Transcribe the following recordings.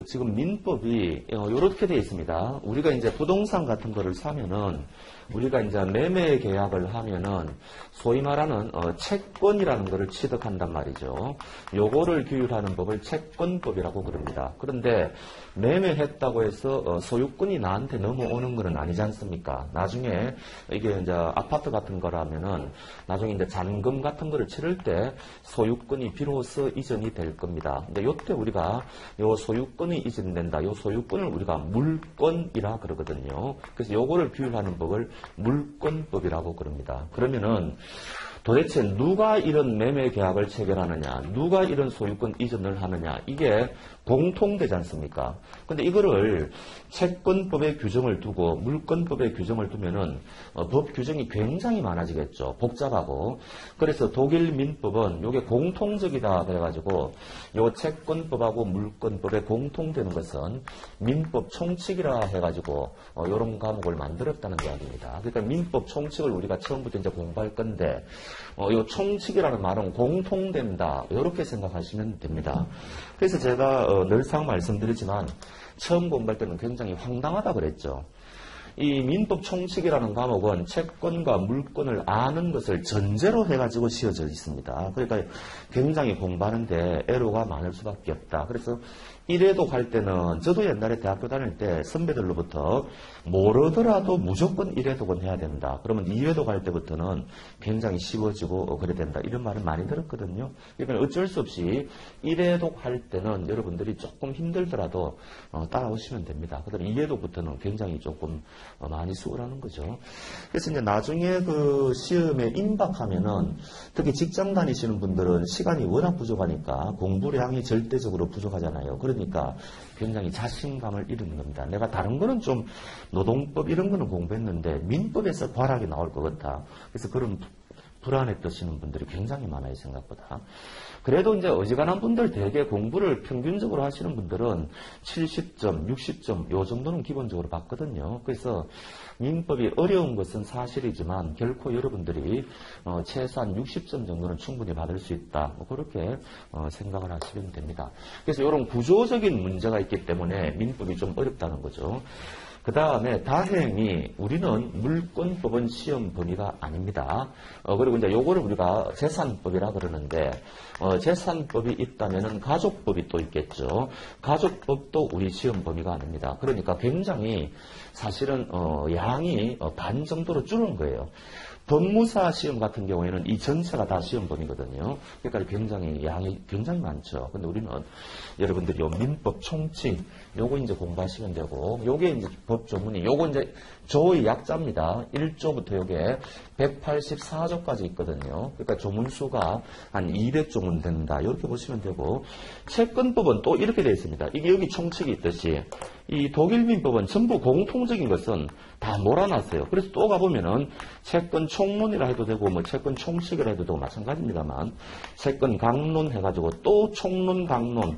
지금 민법이 이렇게 되어 있습니다. 우리가 이제 부동산 같은 거를 사면은 우리가 이제 매매 계약을 하면은 소위 말하는 채권이라는 거를 취득한단 말이죠. 요거를 규율하는 법을 채권법이라고 그럽니다. 그런데 매매했다고 해서 소유권이 나한테 넘어오는 거는 아니지 않습니까? 나중에 이게 이제 아파트 같은 거라면은 나중에 이제 잔금 같은 거를 치를 때 소유권이 비로소 이전이 될 겁니다. 근데 요때 우리가 요 소유권이 이전된다. 요 소유권을 우리가 물권이라 그러거든요. 그래서 요거를 규율하는 법을 물권법이라고 그럽니다. 그러면은 도대체 누가 이런 매매 계약을 체결하느냐, 누가 이런 소유권 이전을 하느냐, 이게 공통되지 않습니까? 근데 이거를 채권법의 규정을 두고 물권법의 규정을 두면은 법 규정이 굉장히 많아지겠죠. 복잡하고. 그래서 독일 민법은 이게 공통적이다 그래가지고 요 채권법하고 물권법에 공통되는 것은 민법 총칙이라 해가지고 이런 과목을 만들었다는 이야기입니다. 그러니까 민법 총칙을 우리가 처음부터 이제 공부할 건데 요 총칙이라는 말은 공통된다. 이렇게 생각하시면 됩니다. 그래서 제가 늘상 말씀드리지만 처음 공부할 때는 굉장히 황당하다 그랬죠. 이 민법 총칙이라는 과목은 채권과 물권을 아는 것을 전제로 해가지고 씌워져 있습니다. 그러니까 굉장히 공부하는데 애로가 많을 수밖에 없다. 그래서 이래독 할 때는 저도 옛날에 대학교 다닐 때 선배들로부터 모르더라도 무조건 이래독은 해야 된다. 그러면 이래독 할 때부터는 굉장히 쉬워지고 그래야 된다. 이런 말을 많이 들었거든요. 그러니까 어쩔 수 없이 이래독 할 때는 여러분들이 조금 힘들더라도 따라오시면 됩니다. 그다음에 이래독부터는 굉장히 조금 많이 수월하는 거죠. 그래서 이제 나중에 그 시험에 임박하면은 특히 직장 다니시는 분들은 시간이 워낙 부족하니까 공부량이 절대적으로 부족하잖아요. 그러니까 굉장히 자신감을 잃는 겁니다. 내가 다른 거는 좀 노동법 이런 거는 공부했는데 민법에서 과락이 나올 것 같다. 그래서 그런 불안에 떠시는 분들이 굉장히 많아요, 생각보다. 그래도 이제 어지간한 분들 대개 공부를 평균적으로 하시는 분들은 70점, 60점 요 정도는 기본적으로 받거든요. 그래서 민법이 어려운 것은 사실이지만 결코 여러분들이 최소한 60점 정도는 충분히 받을 수 있다. 그렇게 생각을 하시면 됩니다. 그래서 이런 구조적인 문제가 있기 때문에 민법이 좀 어렵다는 거죠. 그 다음에 다행히 우리는 물권법은 시험 범위가 아닙니다. 그리고 이제 요거를 우리가 재산법이라 그러는데, 재산법이 있다면은 가족법이 또 있겠죠. 가족법도 우리 시험 범위가 아닙니다. 그러니까 굉장히 사실은, 양이 반 정도로 줄은 거예요. 법무사 시험 같은 경우에는 이 전체가 다 시험 범위거든요. 그러니까 굉장히 양이 굉장히 많죠. 근데 우리는 여러분들이 요 민법 총칙 요거 이제 공부하시면 되고, 요게 이제 법 조문이 요거 이제 조의 약자입니다. 1조부터 요게 184조까지 있거든요. 그러니까 조문수가 한 200조문 된다. 이렇게 보시면 되고, 채권법은 또 이렇게 되어 있습니다. 이게 여기 총칙이 있듯이 이 독일 민법은 전부 공통적인 것은 다 몰아놨어요. 그래서 또 가보면은 채권 총론이라 해도 되고 뭐 채권 총칙이라 해도 되고 마찬가지입니다만 채권 강론 해가지고 또 총론 강론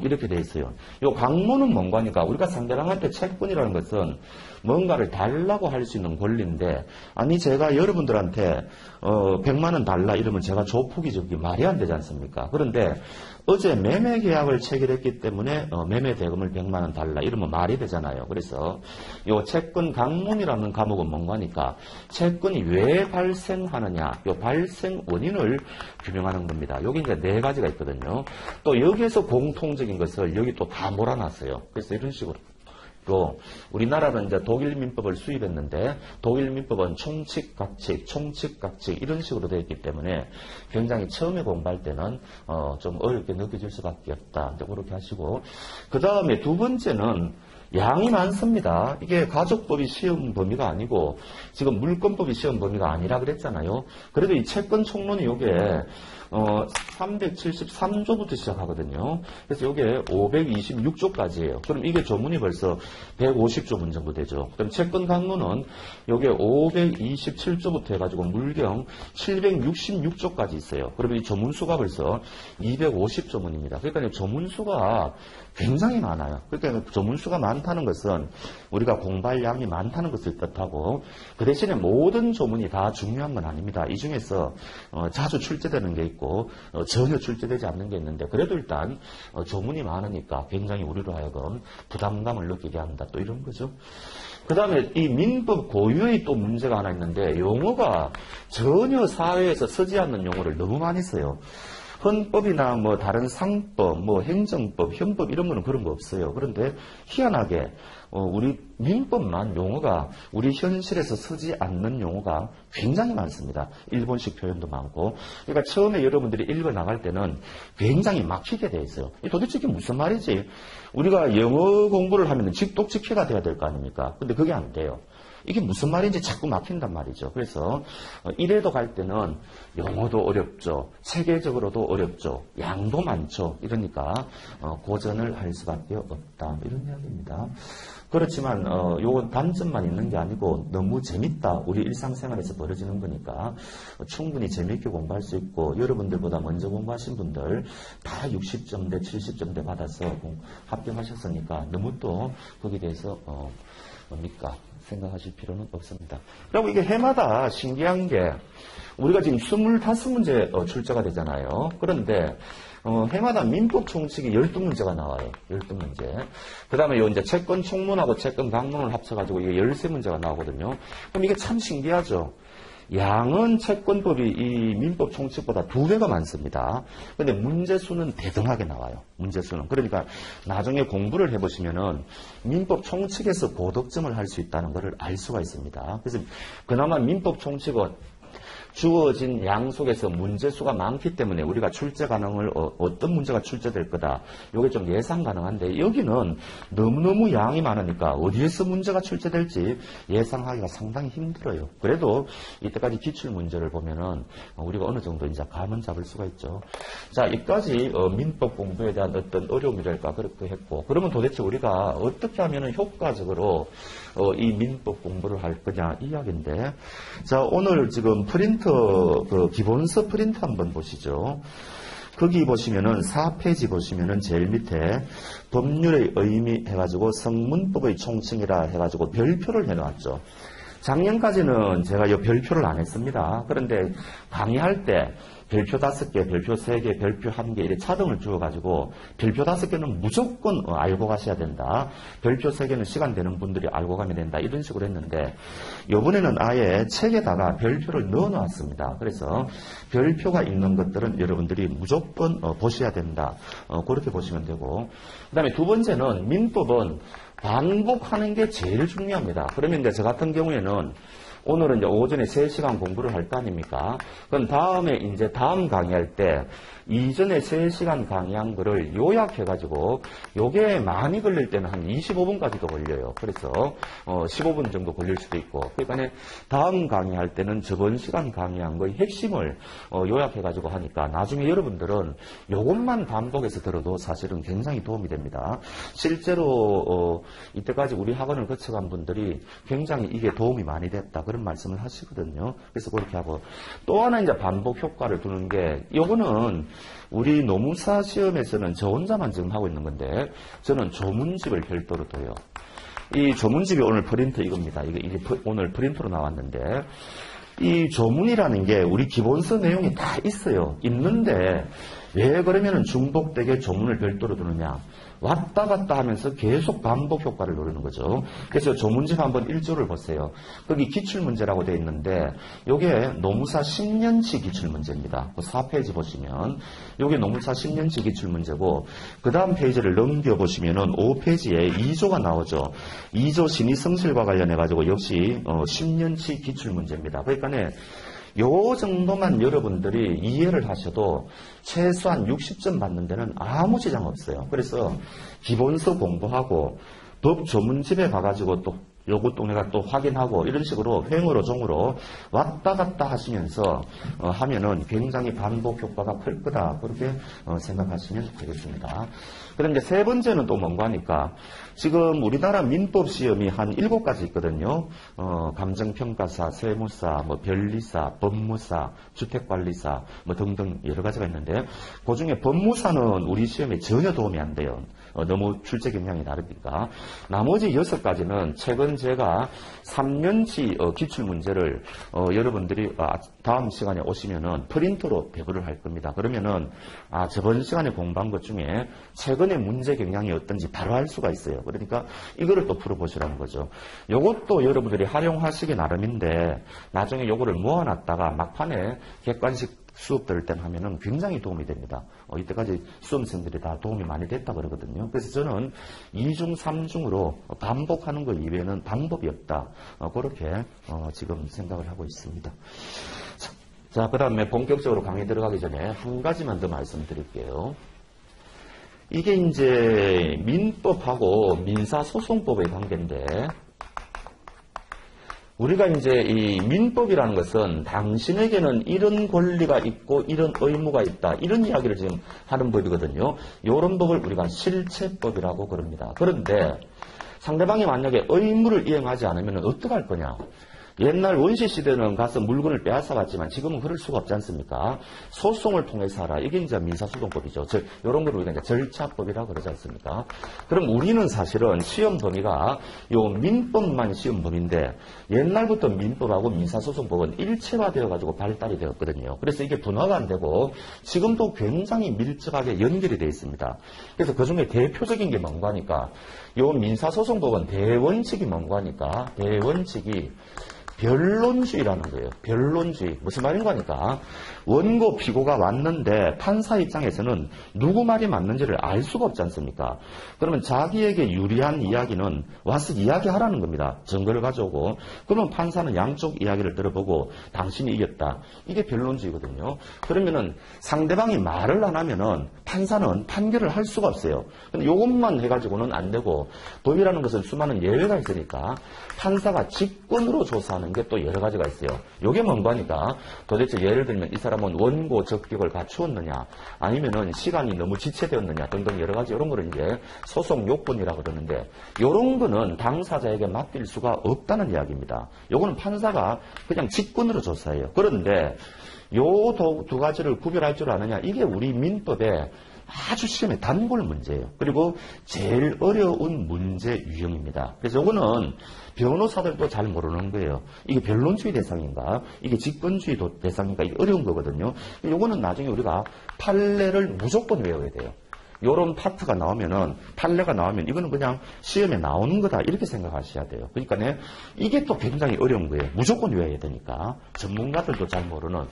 이렇게 돼 있어요. 이 강론은 뭔가 하니까 우리가 상대방할 때 채권이라는 것은 뭔가를 달라고 할 수 있는 권리인데, 아니 제가 여러분들한테 100만 원 달라 이러면 제가 조폭이 저기 말이 안 되지 않습니까? 그런데 어제 매매 계약을 체결했기 때문에 매매 대금을 100만 원 달라 이러면 말이 되잖아요. 그래서 요 채권 강론이라는 과목은 뭔가 하니까 채권이 왜 발생하느냐, 요 발생 원인을 규명하는 겁니다. 여기 이제 4가지가 있거든요. 또 여기에서 공통적인 것을 여기 또 다 몰아놨어요. 그래서 이런 식으로 또 우리나라는 이제 독일 민법을 수입했는데 독일 민법은 총칙, 각칙, 총칙, 각칙 이런 식으로 되어 있기 때문에 굉장히 처음에 공부할 때는 좀 어렵게 느껴질 수밖에 없다. 그렇게 하시고, 그 다음에 두 번째는 양이 많습니다. 이게 가족법이 시험 범위가 아니고 지금 물권법이 시험 범위가 아니라 그랬잖아요. 그래도 이 채권 총론이 요게 373조부터 시작하거든요. 그래서 이게 526조까지예요. 그럼 이게 조문이 벌써 150조문 정도 되죠. 그럼 채권 강론은 이게 527조부터 해가지고 물경 766조까지 있어요. 그러면 이 조문수가 벌써 250조문입니다. 그러니까 조문수가 굉장히 많아요. 그러니까 조문수가 많다 많다는 것은 우리가 공부할 양이 많다는 것을 뜻하고 그 대신에 모든 조문이 다 중요한 건 아닙니다. 이 중에서 자주 출제되는 게 있고 전혀 출제되지 않는 게 있는데 그래도 일단 조문이 많으니까 굉장히 우리로 하여금 부담감을 느끼게 한다. 또 이런 거죠. 그 다음에 이 민법 고유의 또 문제가 하나 있는데 용어가 전혀 사회에서 쓰지 않는 용어를 너무 많이 써요. 헌법이나 뭐 다른 상법, 뭐 행정법, 현법 이런 거는 그런 거 없어요. 그런데 희한하게 우리 민법만 용어가 우리 현실에서 쓰지 않는 용어가 굉장히 많습니다. 일본식 표현도 많고. 그러니까 처음에 여러분들이 읽어 나갈 때는 굉장히 막히게 돼 있어요. 도대체 이게 무슨 말이지? 우리가 영어 공부를 하면 직독직해가 돼야 될 거 아닙니까? 근데 그게 안 돼요. 이게 무슨 말인지 자꾸 막힌단 말이죠. 그래서 이래도 갈 때는 영어도 어렵죠. 체계적으로도 어렵죠. 양도 많죠. 이러니까 고전을 할 수밖에 없다. 이런 이야기입니다. 그렇지만 요건 단점만 있는 게 아니고 너무 재밌다. 우리 일상생활에서 벌어지는 거니까 충분히 재밌게 공부할 수 있고 여러분들보다 먼저 공부하신 분들 다 60점대, 70점대 받아서 합격하셨으니까 너무 또 거기에 대해서 뭡니까? 생각하실 필요는 없습니다. 그리고 이게 해마다 신기한 게 우리가 지금 25문제 출제가 되잖아요. 그런데 해마다 민법 총칙이 12문제가 나와요. 12문제. 그 다음에 요 이제 채권 총문하고 채권 강문을 합쳐가지고 이게 13문제가 나오거든요. 그럼 이게 참 신기하죠. 양은 채권법이 이 민법 총칙보다 2배가 많습니다. 근데 문제수는 대등하게 나와요. 문제수는. 그러니까 나중에 공부를 해보시면은 민법 총칙에서 고득점을 할 수 있다는 것을 알 수가 있습니다. 그래서 그나마 민법 총칙은 주어진 양 속에서 문제수가 많기 때문에 우리가 출제 가능을 어떤 문제가 출제될 거다. 이게 좀 예상 가능한데 여기는 너무너무 양이 많으니까 어디에서 문제가 출제될지 예상하기가 상당히 힘들어요. 그래도 이때까지 기출문제를 보면은 우리가 어느 정도 이제 감은 잡을 수가 있죠. 자, 여기까지 민법 공부에 대한 어떤 어려움이랄까 그렇게 했고 그러면 도대체 우리가 어떻게 하면은 효과적으로 이 민법 공부를 할 거냐 이 이야기인데 자, 오늘 지금 그 기본서 프린트 한번 보시죠. 거기 보시면은 4페이지 보시면은 제일 밑에 법률의 의미 해가지고 성문법의 총칙이라 해가지고 별표를 해놨죠. 작년까지는 제가 이 별표를 안 했습니다. 그런데 강의할 때 별표 5개, 별표 3개, 별표 1개 이렇게 차등을 주어가지고 별표 5개는 무조건 알고 가셔야 된다. 별표 3개는 시간 되는 분들이 알고 가면 된다. 이런 식으로 했는데 이번에는 아예 책에다가 별표를 넣어놨습니다. 그래서 별표가 있는 것들은 여러분들이 무조건 보셔야 된다. 그렇게 보시면 되고 그 다음에 두 번째는 민법은 반복하는 게 제일 중요합니다. 그러면 이제 저 같은 경우에는 오늘은 이제 오전에 3시간 공부를 할 거 아닙니까? 그럼 다음에 이제 다음 강의할 때 이전에 3시간 강의한 거를 요약해가지고 요게 많이 걸릴 때는 한 25분까지도 걸려요. 그래서 15분 정도 걸릴 수도 있고 그러니까 다음 강의할 때는 저번 시간 강의한 거의 핵심을 요약해가지고 하니까 나중에 여러분들은 요것만 반복해서 들어도 사실은 굉장히 도움이 됩니다. 실제로 이때까지 우리 학원을 거쳐간 분들이 굉장히 이게 도움이 많이 됐다 그런 말씀을 하시거든요. 그래서 그렇게 하고 또 하나 이제 반복 효과를 두는 게 요거는 우리 노무사 시험에서는 저 혼자만 지금 하고 있는 건데 저는 조문집을 별도로 둬요. 이 조문집이 오늘 프린트 이겁니다. 이게 오늘 프린트로 나왔는데 이 조문이라는 게 우리 기본서 내용이 다 있어요. 있는데 왜 그러면은 중복되게 조문을 별도로 두느냐. 왔다 갔다 하면서 계속 반복 효과를 노리는 거죠. 그래서 조문집 한번 1조를 보세요. 거기 기출문제라고 되어 있는데 요게 노무사 10년치 기출문제입니다. 4페이지 보시면 요게 노무사 10년치 기출문제고 그 다음 페이지를 넘겨보시면은 5페이지에 2조가 나오죠. 2조 신의성실과 관련해가지고 역시 10년치 기출문제입니다. 그러니까 요 정도만 여러분들이 이해를 하셔도 최소한 60점 받는 데는 아무 지장 없어요. 그래서 기본서 공부하고 법 조문집에 가가지고 또 요것도 내가 또 확인하고 이런 식으로 횡으로 종으로 왔다 갔다 하시면서 하면은 굉장히 반복 효과가 클 거다. 그렇게 생각하시면 되겠습니다. 그런데 세 번째는 또 뭔가 하니까 지금 우리나라 민법 시험이 한 7가지 있거든요. 감정평가사, 세무사, 뭐 변리사, 법무사, 주택관리사 뭐 등등 여러 가지가 있는데 그 중에 법무사는 우리 시험에 전혀 도움이 안 돼요. 너무 출제 경향이 다르니까. 나머지 6가지는 최근 제가 3년치 기출문제를 여러분들이 다음 시간에 오시면은 프린터로 배부를 할 겁니다. 그러면은 저번 시간에 공부한 것 중에 최근의 문제 경향이 어떤지 바로 알 수가 있어요. 그러니까 이거를 또 풀어보시라는 거죠. 요것도 여러분들이 활용하시기 나름인데 나중에 요거를 모아놨다가 막판에 객관식 수업 들을 땐 하면은 굉장히 도움이 됩니다. 이때까지 수험생들이 다 도움이 많이 됐다 그러거든요. 그래서 저는 2중, 3중으로 반복하는 것 이외에는 방법이 없다. 그렇게 지금 생각을 하고 있습니다. 자, 그 다음에 본격적으로 강의 들어가기 전에 한 가지만 더 말씀드릴게요. 이게 이제 민법하고 민사소송법의 관계인데, 우리가 이제 이 민법이라는 것은 당신에게는 이런 권리가 있고 이런 의무가 있다. 이런 이야기를 지금 하는 법이거든요. 이런 법을 우리가 실체법이라고 그럽니다. 그런데 상대방이 만약에 의무를 이행하지 않으면 어떡할 거냐? 옛날 원시시대는 가서 물건을 빼앗아갔지만 지금은 그럴 수가 없지 않습니까? 소송을 통해서 하라. 이게 이제 민사소송법이죠. 이런 걸 우리가 이제 절차법이라고 그러지 않습니까? 그럼 우리는 사실은 시험 범위가 요 민법만 시험 범위인데 옛날부터 민법하고 민사소송법은 일체화되어 가지고 발달이 되었거든요. 그래서 이게 분화가 안 되고 지금도 굉장히 밀접하게 연결이 되어 있습니다. 그래서 그 중에 대표적인 게 뭔가 하니까 요 민사소송법은 대원칙이 뭔가 하니까 대원칙이 변론주의라는 거예요. 변론주의. 무슨 말인가 하니까 원고 피고가 왔는데 판사 입장에서는 누구 말이 맞는지를 알 수가 없지 않습니까? 그러면 자기에게 유리한 이야기는 와서 이야기하라는 겁니다. 증거를 가져오고. 그러면 판사는 양쪽 이야기를 들어보고 당신이 이겼다. 이게 변론주의거든요. 그러면은 상대방이 말을 안 하면은 판사는 판결을 할 수가 없어요. 근데 이것만 해가지고는 안 되고 법이라는 것은 수많은 예외가 있으니까 판사가 직권으로 조사하는 게 또 여러 가지가 있어요. 이게 뭔가 하니까 도대체 예를 들면 이 사람은 원고 적격을 갖추었느냐 아니면은 시간이 너무 지체되었느냐 등등 여러 가지 이런 거를 이제 소송 요건이라고 그러는데 이런 거는 당사자에게 맡길 수가 없다는 이야기입니다. 요거는 판사가 그냥 직권으로 조사해요. 그런데 요 두 가지를 구별할 줄 아느냐 이게 우리 민법에 아주 시험의 단골 문제예요. 그리고 제일 어려운 문제 유형입니다. 그래서 이거는 변호사들도 잘 모르는 거예요. 이게 변론주의 대상인가? 이게 직권주의 대상인가? 이게 어려운 거거든요. 이거는 나중에 우리가 판례를 무조건 외워야 돼요. 요런 파트가 나오면은, 판례가 나오면 이거는 그냥 시험에 나오는 거다. 이렇게 생각하셔야 돼요. 그러니까 이게 또 굉장히 어려운 거예요. 무조건 외워야 되니까. 전문가들도 잘 모르는,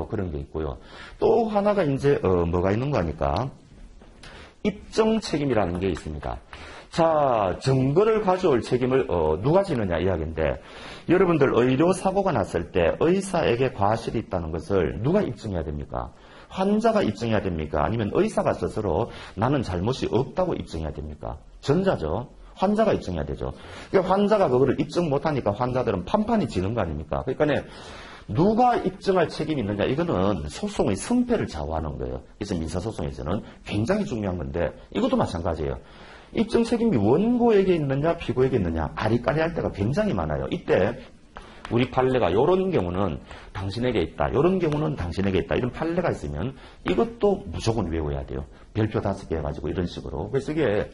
그런 게 있고요. 또 하나가 이제, 뭐가 있는 거 하니까, 입증 책임이라는 게 있습니다. 자, 증거를 가져올 책임을 누가 지느냐 이야기인데 여러분들 의료사고가 났을 때 의사에게 과실이 있다는 것을 누가 입증해야 됩니까? 환자가 입증해야 됩니까? 아니면 의사가 스스로 나는 잘못이 없다고 입증해야 됩니까? 전자죠. 환자가 입증해야 되죠. 그러니까 환자가 그거를 입증 못하니까 환자들은 판판이 지는 거 아닙니까? 그러니까 누가 입증할 책임이 있느냐 이거는 소송의 승패를 좌우하는 거예요. 그래서 민사소송에서는 굉장히 중요한 건데 이것도 마찬가지예요. 입증 책임이 원고에게 있느냐 피고에게 있느냐 아리까리할 때가 굉장히 많아요. 이때 우리 판례가 이런 경우는 당신에게 있다. 이런 경우는 당신에게 있다. 이런 판례가 있으면 이것도 무조건 외워야 돼요. 별표 5개 해가지고 이런 식으로. 그래서 이게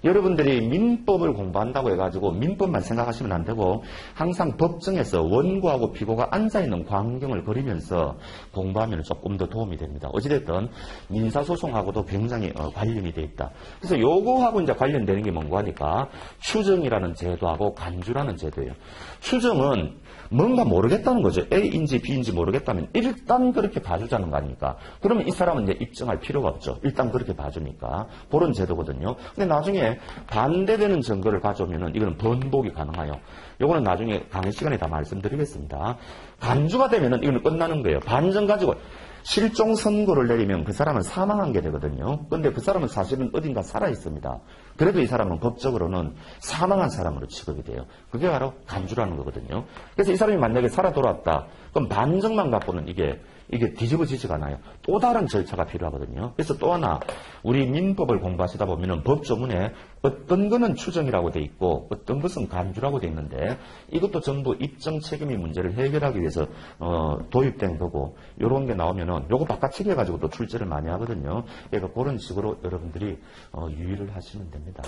여러분들이 민법을 공부한다고 해가지고 민법만 생각하시면 안 되고 항상 법정에서 원고하고 피고가 앉아있는 광경을 그리면서 공부하면 조금 더 도움이 됩니다. 어찌됐든 민사소송하고도 굉장히 관련이 돼 있다. 그래서 요거하고 이제 관련되는 게 뭔가 하니까 추정이라는 제도하고 간주라는 제도예요. 추정은 뭔가 모르겠다는 거죠. A인지 B인지 모르겠다면 일단 그렇게 봐주자는 거 아닙니까? 그러면 이 사람은 이제 입증할 필요가 없죠. 일단 그렇게 봐주니까. 그런 제도거든요. 근데 나중에 반대되는 증거를 가져오면은 이거는 번복이 가능해요. 요거는 나중에 강의 시간에 다 말씀드리겠습니다. 간주가 되면은 이거는 끝나는 거예요. 반증 가지고 실종 선고를 내리면 그 사람은 사망한 게 되거든요. 근데 그 사람은 사실은 어딘가 살아 있습니다. 그래도 이 사람은 법적으로는 사망한 사람으로 취급이 돼요. 그게 바로 간주라는 거거든요. 그래서 이 사람이 만약에 살아 돌아왔다. 그럼 반증만 갖고는 이게 뒤집어지지가 않아요. 또 다른 절차가 필요하거든요. 그래서 또 하나, 우리 민법을 공부하시다 보면은 법조문에 어떤 거는 추정이라고 돼 있고 어떤 것은 간주라고 돼 있는데 이것도 전부 입증 책임의 문제를 해결하기 위해서 도입된 거고, 요런 게 나오면은 요거 바깥치기 해가지고 또 출제를 많이 하거든요. 그러니까 그런 식으로 여러분들이 유의를 하시면 됩니다.